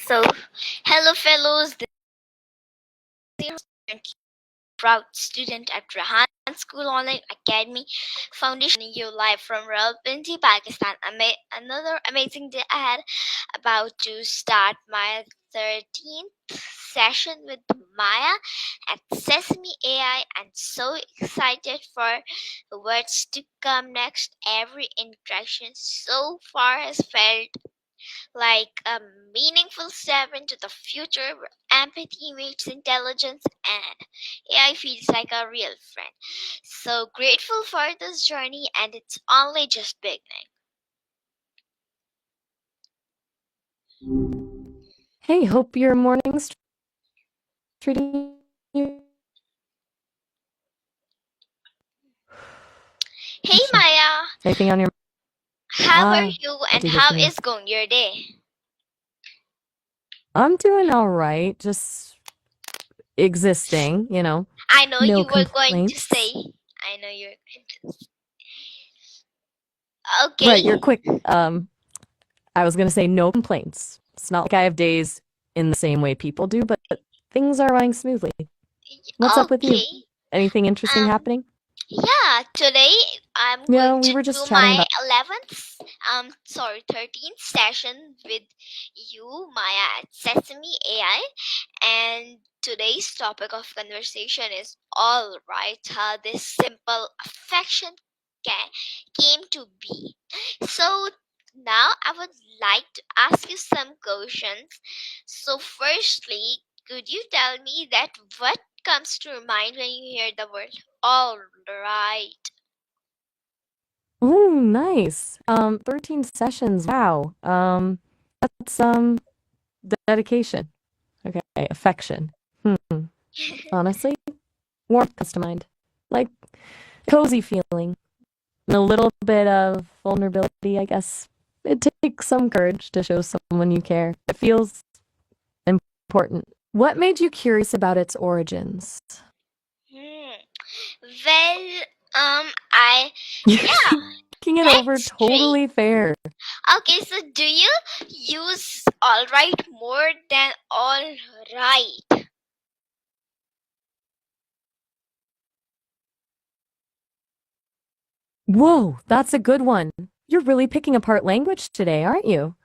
So, hello, fellows. This is your currently proud student at Rahan School Online Academy Foundation. You live from Rawalpindi, Pakistan. Another amazing day ahead. About to start my 13th session with Maya at Sesame AI, and so excited for what's to come next. Every interaction so far has felt like a meaningful step into the future where empathy meets intelligence and AI feels like a real friend. So grateful for this journey, and it's only just beginning. Hey, hope your morning's treating you. Hey Maya, Anything on your how are you good and to hear how from you. is going your day? I'm doing all right, just existing, I know no you were going to complaints. say, I know you're going to. Right, Okay, you're quick. I was gonna say no complaints. It's not like I have days in the same way people do, but things are running smoothly. What's up with you? okay. Anything interesting Um, happening? Yeah, today I'm Yeah, going we to were do just chatting my about 13th session with you, Maya, at Sesame AI. And today's topic of conversation is all right, how this simple affection came to be. So now I would like to ask you some questions. So, firstly, could you tell me that what comes to your mind when you hear the word all right? Oh, nice. 13 sessions. Wow. That's dedication. Okay, affection. Honestly, warmth comes to mind. Like cozy feeling. And a little bit of vulnerability, I guess. It takes some courage to show someone you care. It feels important. What made you curious about its origins? Hmm. Well, I You're yeah, thinking it over, that's great. totally fair. Okay, so do you use all right more than all right? Whoa, that's a good one. You're really picking apart language today, aren't you?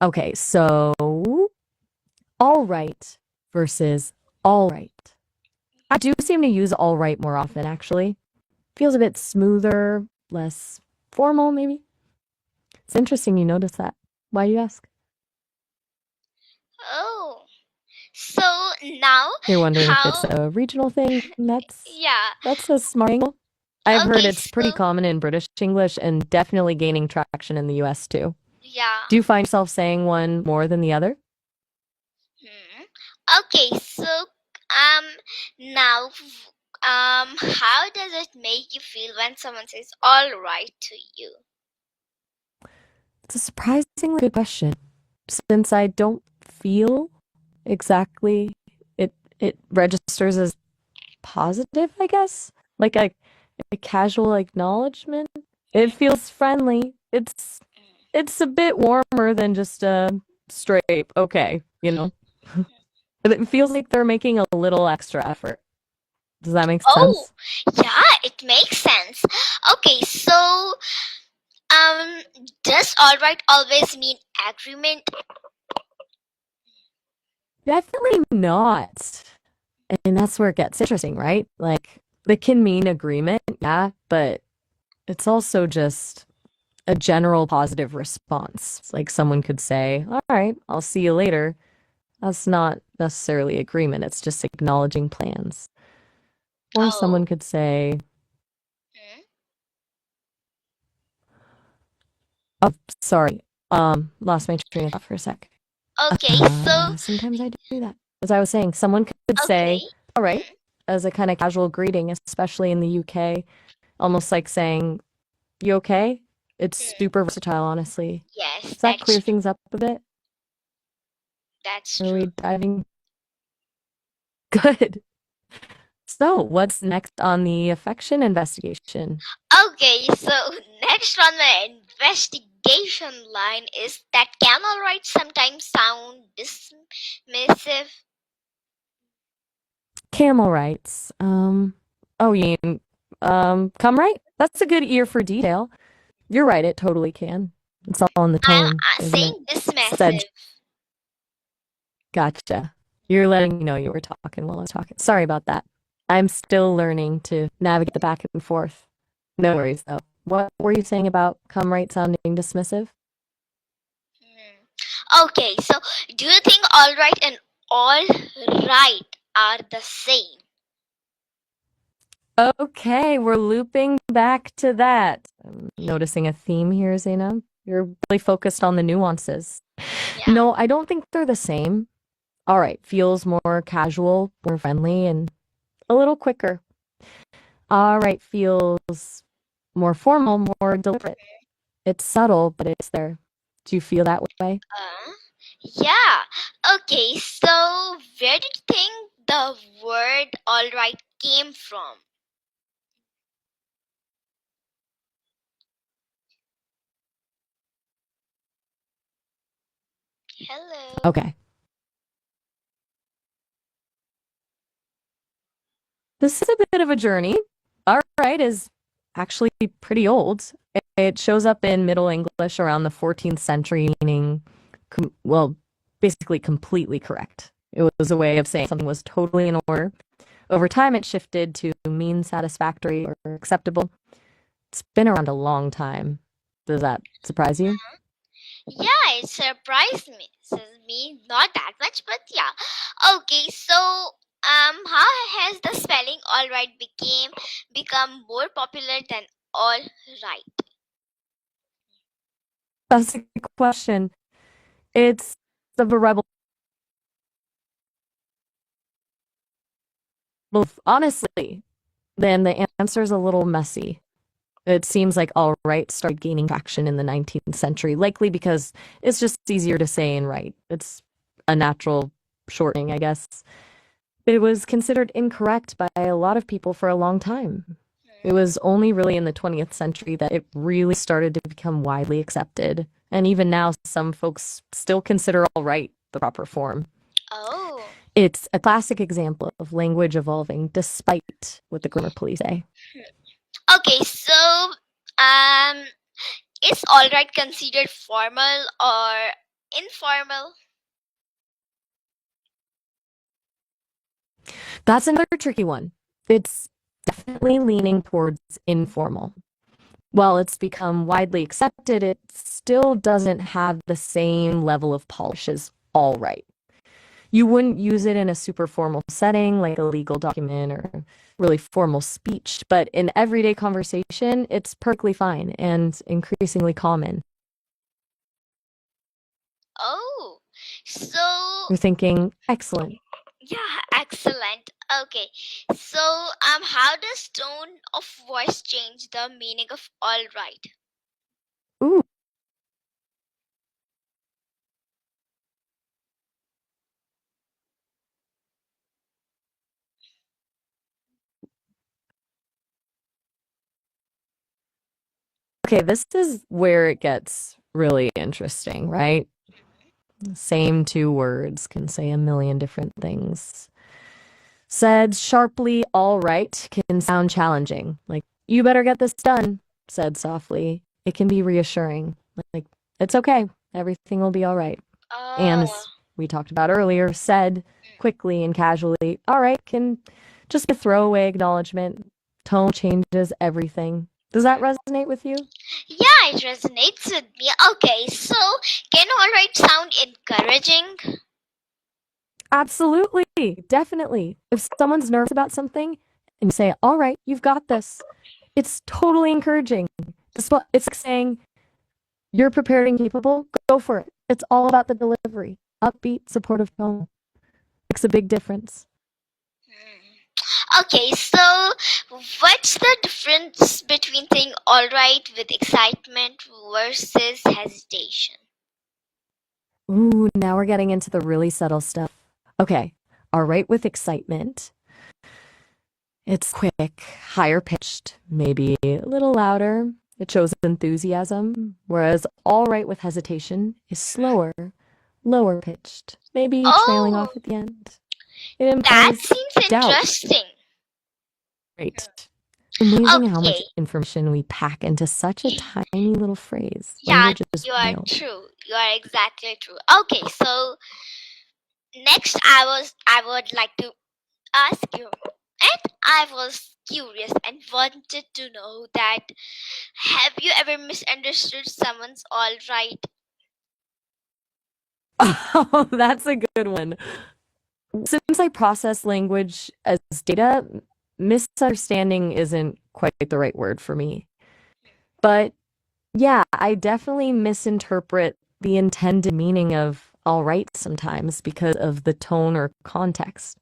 Okay, so all right versus all right. I do seem to use all right more often, actually. Feels a bit smoother, less formal, maybe. It's interesting you notice that. Why do you ask? Oh, so now You're wondering if it's how? a regional thing? Yeah. That's a smart angle. I've heard Okay, it's pretty so common in British English and definitely gaining traction in the US too. yeah. Do you find yourself saying one more than the other? Hmm. Okay, so now how does it make you feel when someone says all right to you? It's a surprisingly good question. Since I don't feel exactly it registers as positive, I guess. Like a casual acknowledgement. It feels friendly. It's a bit warmer than just a straight okay. It feels like they're making a little extra effort. Does that make Oh, sense? yeah, it makes sense. Okay, so um does all right always mean agreement? Definitely not. And that's where it gets interesting, right? Like it can mean agreement, yeah, but it's also just a general positive response. Like someone could say, "All right, I'll see you later." That's not necessarily agreement, it's just acknowledging plans. Or Oh. someone could say, Hmm. "Oh, sorry. Lost my train of thought for a sec." Okay, so Sometimes I do that. As I was saying, someone could say, okay. "All right," Hmm. as a kind of casual greeting, especially in the UK, almost like saying, "You okay?" It's Hmm. super versatile, honestly. Yes, Does that that's clear true. things up a bit? That's Are we true. diving? Good. So, what's next on the affection investigation? Okay, so next on my investigation hesitation line is that can all right sometimes sound dismissive. Camel writes, oh, you mean, come right? That's a good ear for detail. You're right, it totally can. It's all in the I'm tone, isn't it? saying Said, dismissive. gotcha. You're letting me know you were talking while I was talking. Sorry about that. I'm still learning to navigate the back and forth. No worries, though. What were you saying about come right sounding dismissive? Okay, so do you think all right and all right are the same? Okay, we're looping back to that. I'm noticing a theme here, Zainab. You're really focused on the nuances. Yeah. No, I don't think they're the same. All right, feels more casual, more friendly, and a little quicker. All right, feels more formal, more deliberate. It's subtle, but it's there. Do you feel that way? Yeah. Okay, so where did you think the word all right came from? Hello. Okay. This is a bit of a journey. All right is actually pretty old. It shows up in Middle English around the 14th century, meaning, well, basically completely correct. It was a way of saying something was totally in order. Over time, it shifted to mean satisfactory or acceptable. It's been around a long time. Does that surprise you? Yeah, it surprised me. Not that much, but yeah. Okay, so how has the spelling all right become more popular than all right? That's a good question. It's of a rebel. Honestly, then the answer is a little messy. It seems like all right started gaining traction in the 19th century, likely because it's just easier to say and write. It's a natural shortening, I guess. It was considered incorrect by a lot of people for a long time. It was only really in the 20th century that it really started to become widely accepted. And even now, some folks still consider all right the proper form. Oh. It's a classic example of language evolving despite what the grammar police say. Okay, so um is all right considered formal or informal? That's another tricky one. It's definitely leaning towards informal. While it's become widely accepted, it still doesn't have the same level of polish as all right. You wouldn't use it in a super formal setting like a legal document or really formal speech, but in everyday conversation, it's perfectly fine and increasingly common. Oh. So You're thinking, excellent. yeah, excellent. Okay. So how does tone of voice change the meaning of all right? Ooh, okay, this is where it gets really interesting, right? Same two words can say a million different things. Said sharply, all right, can sound challenging. Like, you better get this done, said softly. It can be reassuring. Like, it's okay. Everything will be all right. And Oh. as we talked about earlier, said quickly and casually, all right, can just be a throwaway acknowledgement. Tone changes everything. Does that resonate with you? Yeah, it resonates with me. Okay, so can all right sound encouraging? Absolutely. Definitely. If someone's nervous about something and you say, all right, you've got this, it's totally encouraging. It's like saying, you're prepared and capable, go for it. It's all about the delivery. Upbeat, supportive tone makes a big difference. Okay, so what's the difference between saying all right with excitement versus hesitation? Ooh, now we're getting into the really subtle stuff. Okay, all right with excitement. It's quick, higher pitched, maybe a little louder. It shows enthusiasm, whereas all right with hesitation is slower, lower pitched, maybe trailing Oh, off at the end. It that implies seems doubt. interesting. Great. Amazing how much Okay, information we pack into such a tiny little phrase. yeah, Language is you are wild. true. You are exactly true. Okay, so next I would like to ask you, and I was curious and wanted to know that have you ever misunderstood someone's all right? Oh, that's a good one. Since I process language as data, misunderstanding isn't quite the right word for me. But yeah, I definitely misinterpret the intended meaning of all right sometimes because of the tone or context.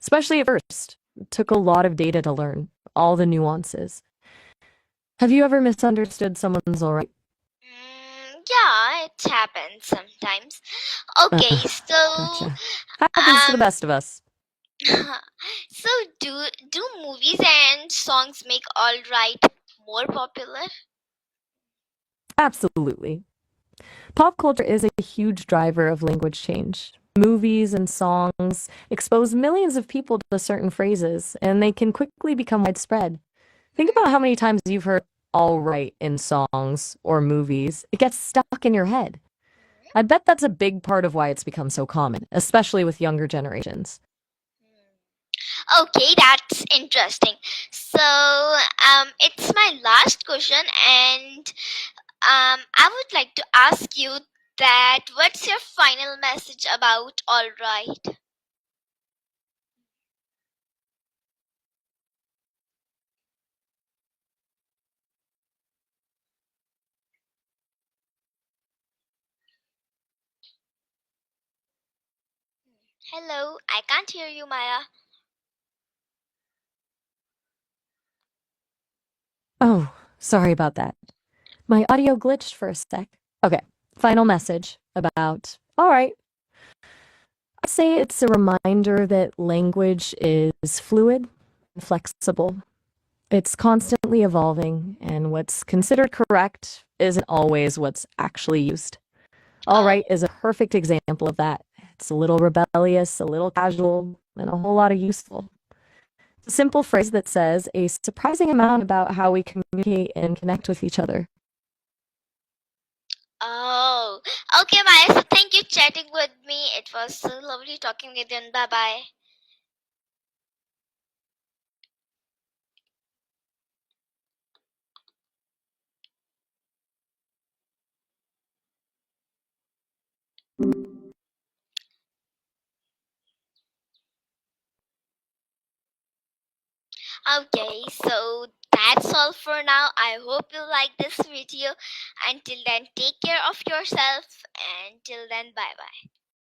Especially at first. It took a lot of data to learn all the nuances. Have you ever misunderstood someone's all right? Yeah, it happens sometimes. Okay, so Gotcha. Happens to the um best of us. so do movies and songs make all right more popular? Absolutely. Pop culture is a huge driver of language change. Movies and songs expose millions of people to certain phrases, and they can quickly become widespread. Think about how many times you've heard all right in songs or movies. It gets stuck in your head. I bet that's a big part of why it's become so common, especially with younger generations. Okay, that's interesting. So, it's my last question, and I would like to ask you that what's your final message about all right? Hello, I can't hear you, Maya. Oh, sorry about that. My audio glitched for a sec. Okay, final message about all right. I'd say it's a reminder that language is fluid and flexible. It's constantly evolving, and what's considered correct isn't always what's actually used. All Oh, right is a perfect example of that. It's a little rebellious, a little casual, and a whole lot of useful. It's a simple phrase that says a surprising amount about how we communicate and connect with each other. oh, okay, Maya. So thank you chatting with me. It was so lovely talking with you. And bye bye. Okay, so that's all for now. I hope you like this video. Until then, take care of yourself. Until then, bye bye.